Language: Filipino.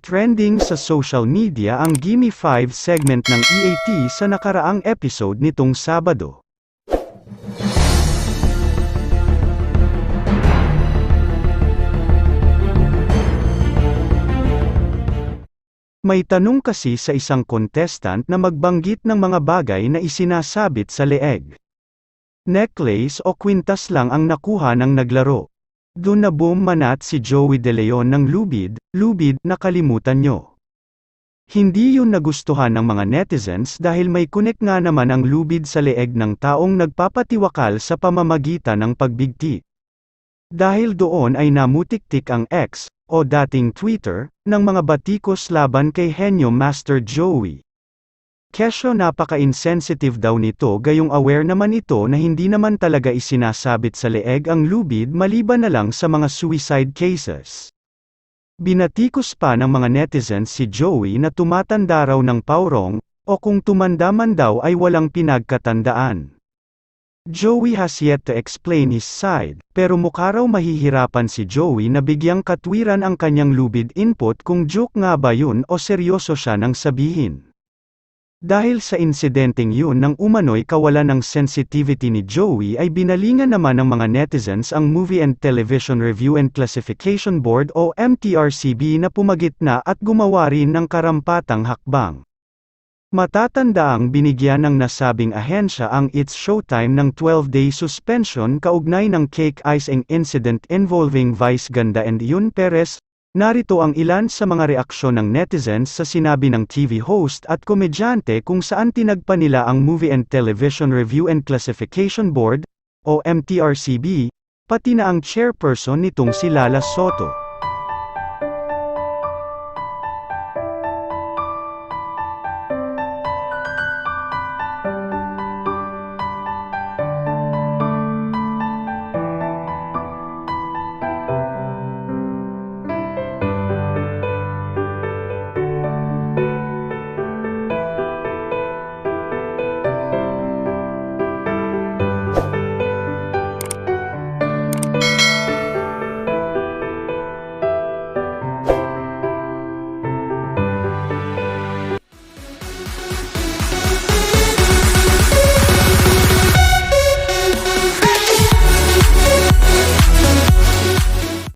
Trending sa social media ang Gimme 5 segment ng EAT sa nakaraang episode nitong Sabado. May tanong kasi sa isang contestant na magbanggit ng mga bagay na isinasabit sa leeg. Necklace o kwintas lang ang nakuha ng naglaro. Doon na bumanat si Joey De Leon ng lubid, nakalimutan nyo. Hindi yun nagustuhan ng mga netizens dahil may connect nga naman ang lubid sa leeg ng taong nagpapatiwakal sa pamamagitan ng pagbigti. Dahil doon ay namutiktik ang X, o dating Twitter, ng mga batikos laban kay Henyo Master Joey. Kesyo napaka-insensitive daw nito gayong aware naman ito na hindi naman talaga isinasabit sa leeg ang lubid maliban na lang sa mga suicide cases. Binatikos pa ng mga netizens si Joey na tumatanda raw ng paurong, o kung tumanda man daw ay walang pinagkatandaan. Joey has yet to explain his side, pero mukha raw mahihirapan si Joey na bigyang katwiran ang kanyang lubid input kung joke nga ba yun o seryoso siya nang sabihin. Dahil sa insidenteng yun nang umano'y kawalan ng sensitivity ni Joey ay binalingan naman ng mga netizens ang Movie and Television Review and Classification Board o MTRCB na pumagitna at gumawa rin ng karampatang hakbang. Matatandaang binigyan ng nasabing ahensya ang It's Showtime ng 12-day suspension kaugnay ng cake icing incident involving Vice Ganda and Yun Perez. Narito ang ilan sa mga reaksyon ng netizens sa sinabi ng TV host at komedyante kung saan tinagpa nila ang Movie and Television Review and Classification Board, o MTRCB, pati na ang chairperson nitong si Lala Soto.